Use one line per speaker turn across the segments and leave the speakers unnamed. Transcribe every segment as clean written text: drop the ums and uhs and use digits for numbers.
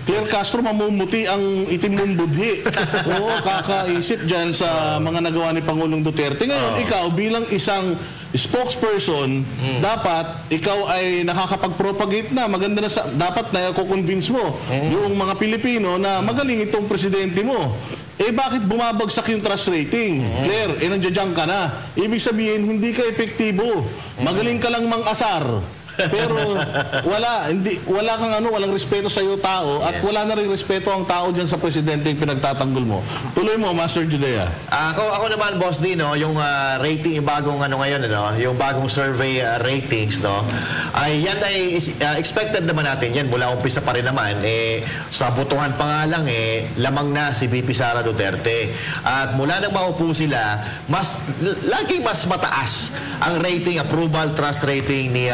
Claire Castro mamumuti ang itim mong budhi. Oo, kakaisip dyan sa mga nagawa ni Pangulong Duterte. Ngayon, ikaw bilang isang spokesperson, dapat ikaw ay nakakapag-propagate na. Maganda na dapat na i-convince mo yung mga Pilipino na magaling itong presidente mo. Eh bakit bumabagsak yung trust rating? Claire, nandiyan ka na. Ibig sabihin, hindi ka epektibo. Magaling ka lang mang-asar. Pero wala kang walang respeto sa iyo tao at wala na rin respeto ang tao diyan sa presidente yung pinagtatanggol mo. Tuloy mo, Master Judea.
Ako naman, Boss Dino, yung rating, yung bagong ngayon, yung bagong survey ratings, ay yan ay expected naman natin yan. Mula umpisa pa rin naman, sa botohan pa nga lang, lamang na si VP Sara Duterte. At mula nang maupo sila, laging mas mataas ang rating, approval, trust rating ni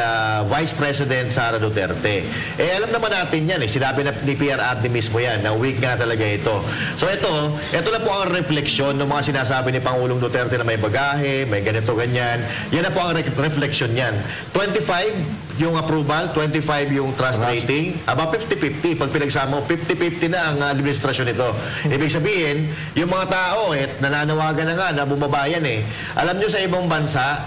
Vice President Sara Duterte. Alam naman natin yan. Sinabi na ni PR Addy mismo yan, na weak nga talaga ito. So ito na po ang refleksyon ng mga sinasabi ni Pangulong Duterte na may bagahe, may ganito, ganyan. Yan na po ang refleksyon yan. 25 yung approval, 25 yung trust rating. Aba, 50-50. Pag pinagsama mo, 50-50 na ang administrasyon ito. Ibig sabihin, yung mga tao, nananawagan na nga na bumaba yan. Alam nyo sa ibang bansa,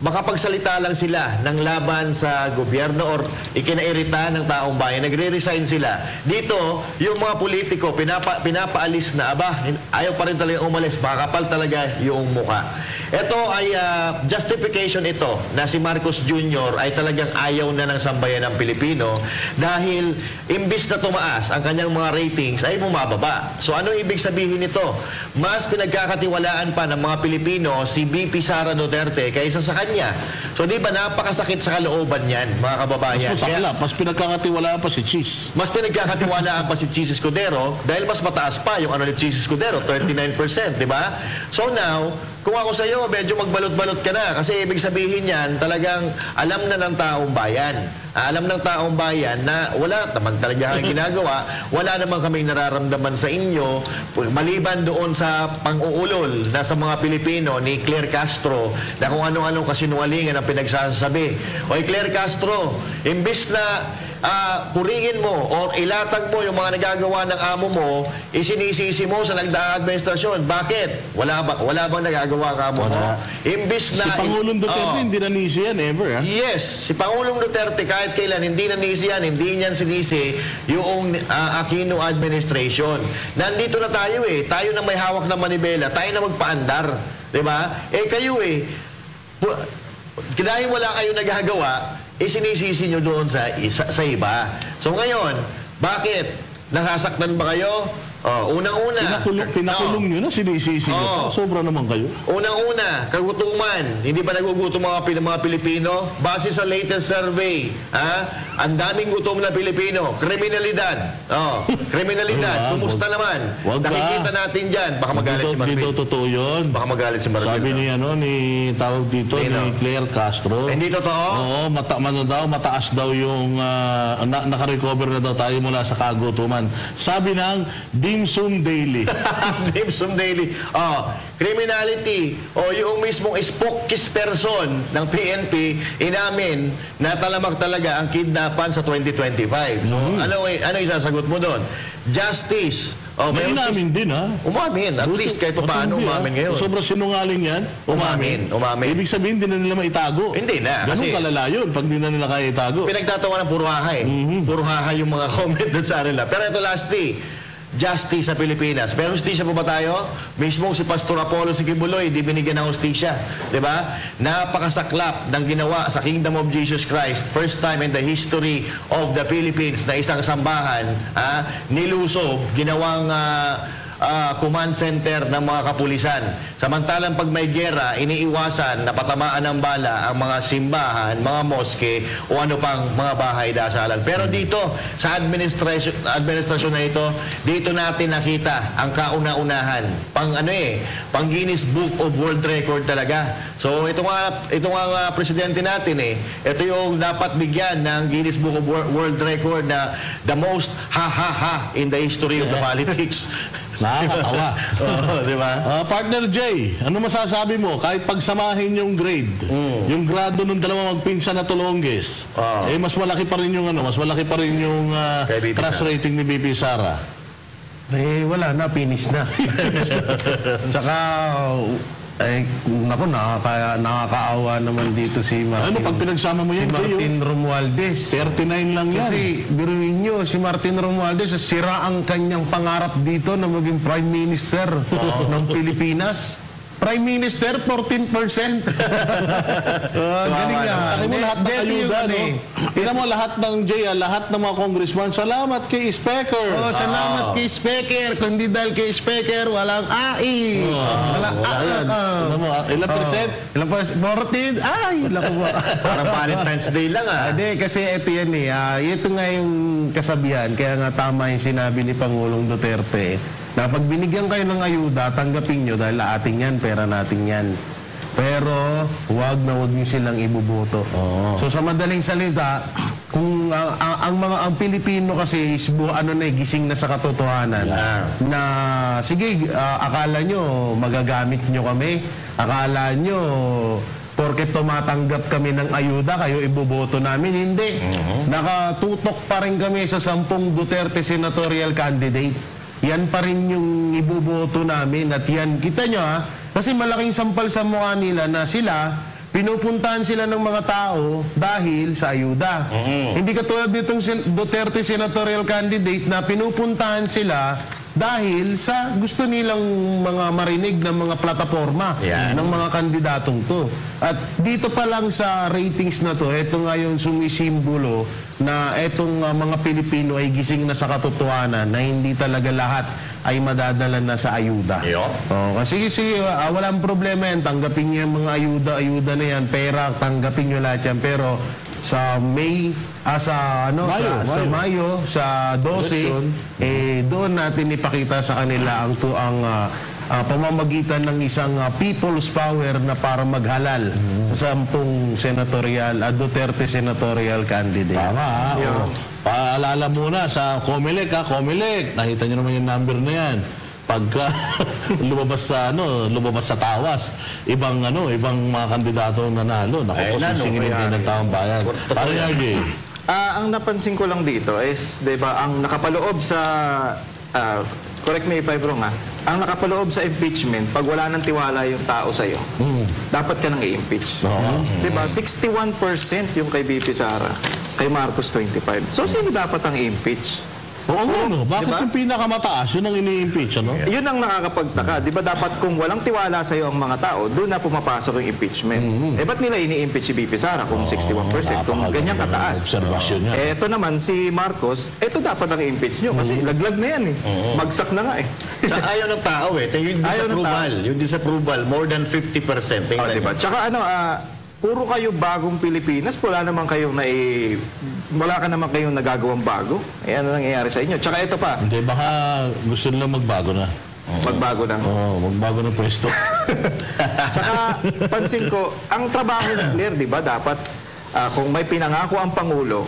makapagsalita lang sila ng laban sa gobyerno or ikinairita ng taong bayan, nagre-resign sila. Dito, yung mga politiko, pinapaalis na, ayaw pa rin talaga umalis, makakapal talaga yung muka. Ito ay justification ito na si Marcos Jr. ay talagang ayaw na ng sambayan ng Pilipino dahil imbis na tumaas ang kanyang mga ratings ay bumababa. So anong ibig sabihin nito? Mas pinagkakatiwalaan pa ng mga Pilipino si VP Sara Duterte kaysa sa kanya. So di ba napakasakit sa kalooban yan, mga kababayan?
Mas pinagkakatiwalaan pa si Cheese.
Mas pinagkakatiwalaan pa si Cheese Escudero dahil mas mataas pa yung ni Cheese Escudero, 39%, di ba? So now, kung ako sa iyo, medyo magbalot-balot ka na kasi ibig sabihin yan, talagang alam na ng taong bayan. Alam ng taong bayan na wala naman talaga kang ginagawa, wala naman kaming nararamdaman sa inyo, maliban doon sa pang-uulol na sa mga Pilipino ni Claire Castro na kung ano-anong kasinungalingan ang pinagsasabi. Oy, Claire Castro, imbis na purihin mo o ilatag mo yung mga nagagawa ng amo mo, isinisisi mo sa nagdaang administrasyon. Bakit? Wala bang nagagawa ang amo mo? Imbis na...
Si Pangulong Duterte hindi nanisi yan ever,
Yes. Si Pangulong Duterte kahit kailan hindi nanisi yan, hindi niyan sinisi yung Aquino administration. Nandito na tayo Tayo na may hawak na manibela. Tayo na magpaandar. Diba? Kayo dahil wala kayo nagagawa, sinisisi nyo doon sa iba. So ngayon, bakit? Nasasaktan ba kayo? Unang-una.
Pinakulong nyo na, sinisisi nyo. Sobra naman kayo.
Unang-una, kagutuman. Hindi ba nagugutom mga Pilipino? Base sa latest survey, ang daming gutom na Pilipino. Kriminalidad. Kriminalidad. Kumusta naman? Nakikita natin dyan. Baka magalit si Marvin.
Dito totoo yun.
Baka magalit si Marvin.
Sabi ni tawag dito, ni Claire Castro.
Hindi totoo?
Oo, mataas daw yung nakarecover na daw tayo mula sa kagutuman. Sabi ng Dim Sum Daily.
Dim Sum Daily. Criminality yung mismong spokesperson ng PNP inamin na talamak talaga ang kidnapan sa 2025. So ano isasagot mo doon? Justice.
May inamin din
Umamin. At least kahit pa paano umamin ngayon.
Sobrang sinungaling yan.
Umamin.
Ibig sabihin, hindi na nila maitago.
Hindi na.
Ganun kalala yun pag hindi na nila kaya itago.
Pinagtatawa ng puro haha Puro haha yung mga comment doon sa nila. Pero ito lastly, justice sa Pilipinas. Pero hustisya po ba tayo? Mismo si Pastor Apollo Sigibuloy, di binigyan ng hustisya. Diba? Napakasaklap ng ginawa sa Kingdom of Jesus Christ. First time in the history of the Philippines na isang sambahan, nilusob, ginawang command center ng mga kapulisan. Samantalang pag may gera, iniiwasan na patamaan ng bala ang mga simbahan, mga moske, o ano pang mga bahay dasalan. Pero dito, sa administrasyon na ito, dito natin nakita ang kauna-unahan. Pang Guinness Book of World Record talaga. So, ito nga presidente natin ito yung dapat bigyan ng Guinness Book of World Record na the most ha-ha-ha in the history of the politics.
Nakakatawa.
Oo, di ba?
Partner Jay, ano masasabi mo? Kahit pagsamahin yung grade, yung grado ng dalawa magpinsan na Tolonges, mas malaki pa rin yung mas malaki pa rin yung
Kay BP
crush rating ni BP Sara.
Wala na, finish na. Tsaka, naku, nakakaawa naman dito si Martin.
Ano pag pinagsama mo
Si
yan, Jay?
Martin Romualdez.
39 lang yan.
Kasi, biruin nyo, si Martin Romualdez, sira ang kanyang pangarap dito na maging Prime Minister ng Pilipinas. Prime Minister, 14%. Galing nga.
Taki mo lahat ng
Dito
ayuda,
yun,
no? Tingnan mo lahat ng Jay, lahat ng mga congressman, salamat kay Speaker.
Salamat kay Speaker. Kung hindi dahil kay Speaker, walang AI.
Wala yan. Tingnan mo, ilang percent?
Ilang percent? 14? Ay, lako po.
Parang Valentine's Day lang
Hindi, kasi ito yan ito nga yung kasabihan. Kaya nga tama yung sinabi ni Pangulong Duterte na pag binigyan kayo ng ayuda, tanggapin nyo dahil ating yan, pera natin yan. Pero wag nyo silang ibuboto. So sa madaling salita, kung ang Pilipino kasi is gising na sa katotohanan na sige, akala nyo magagamit nyo kami, akala nyo porket tumatanggap kami ng ayuda, kayo iboboto namin. Hindi. Nakatutok pa rin kami sa 10 Duterte senatorial candidate. Yan pa rin yung iboboto namin. At yan, kita nyo kasi malaking sampal sa mukha nila na sila, pinupuntahan sila ng mga tao dahil sa ayuda. Hindi katulad nitong Duterte senatorial candidate na pinupuntahan sila dahil sa gusto nilang mga marinig ng mga plataforma ng mga kandidatong to. At dito pa lang sa ratings na to, ito nga yung sumisimbolo na itong mga Pilipino ay gising na sa katotohanan na hindi talaga lahat ay madadala na sa ayuda. Kasi walang problema yan. Tanggapin niyo yung mga ayuda na yan. Pera, tanggapin niyo lahat yan. Pero sa Mayo, sa 12, doon natin ipakita sa kanila ang pamamagitan ng isang people's power na para maghalal sa 10 Duterte senatorial candidate.
Tama, paalala muna sa Comelec, Comelec. Nakita nyo naman yung number na yan. Pagka lumabas sa tawas, ibang mga kandidato nanalo. Naku, sisingin din ng taong bayan. Parang yan,
ang napansin ko lang dito is, 'di ba, ang nakapaloob sa correct me if I'm wrong ang nakapaloob sa impeachment, pag wala nang tiwala yung tao sa iyo, dapat ka nang i-impeach. 'Di ba? 61% yung kay BP Sara, kay Marcos 25. So sino dapat ang i-impeach?
Bakit
diba?
yung pinakamataas, yun ang ini-impeach,
Yun ang nakakapagtaka. Di ba dapat kung walang tiwala sa iyo ang mga tao, doon na pumapasok yung impeachment. Ba't nila ini-impeach si BP Sara kung 61%, kung ganyan kataas?
Observasyon niya.
Ito naman, si Marcos, ito dapat ang i-impeach nyo kasi laglag na yan Magsak na nga
Ayaw ng tao yung disapproval, more than 50%.
Diba? Tsaka puro kayo bagong Pilipinas, wala ka naman kayong nagagawang bago. Ano nangyayari sa inyo? Tsaka ito pa.
Hindi, baka gusto nila magbago na.
Magbago na.
Magbago ng pwesto.
Tsaka, pansin ko, ang trabaho ni Claire, di ba, dapat, kung may pinangako ang Pangulo,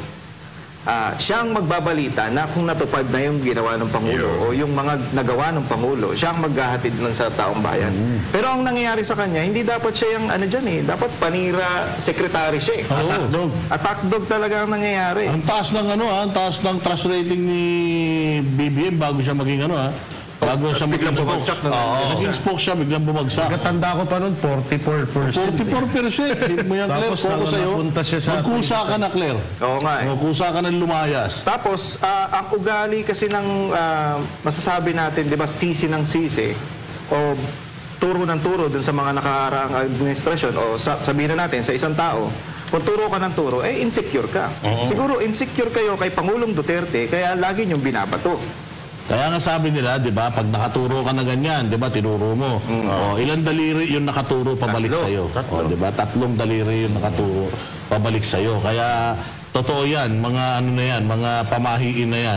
siyang magbabalita na kung natupad na yung ginawa ng Pangulo o yung mga nagawa ng Pangulo, siyang maghahatid lang sa taong bayan. Pero ang nangyayari sa kanya, hindi dapat siya yung dapat panira secretary siya Attack dog talaga ang nangyayari.
Ang taas ng trust rating ni BBM bago siya maging bago siya
biglang bumagsak
naging spoke siya, biglang bumagsak.
Tanda ko pa nun, 44%.
44%. Mo yan, Claire. Focus sa'yo. Magkusa ka na, Claire.
Oo nga
Magkusa ka ng lumayas.
Tapos, ang ugali kasi ng masasabi natin, di ba, sisi ng sisi o turo ng turo dun sa mga nakaraang administrasyon o sabihin na natin sa isang tao, kung turo ka ng turo, insecure ka. Siguro insecure kayo kay Pangulong Duterte kaya lagi niyong binabato.
Kaya nga sabi nila, di ba, pag nakaturo ka na ganyan, di ba, tinuro mo. Ilang daliri yung nakaturo pabalik sa'yo. Di ba, 3 daliri yung nakaturo pabalik sa'yo. Kaya, totoo yan, mga mga pamahiin na yan.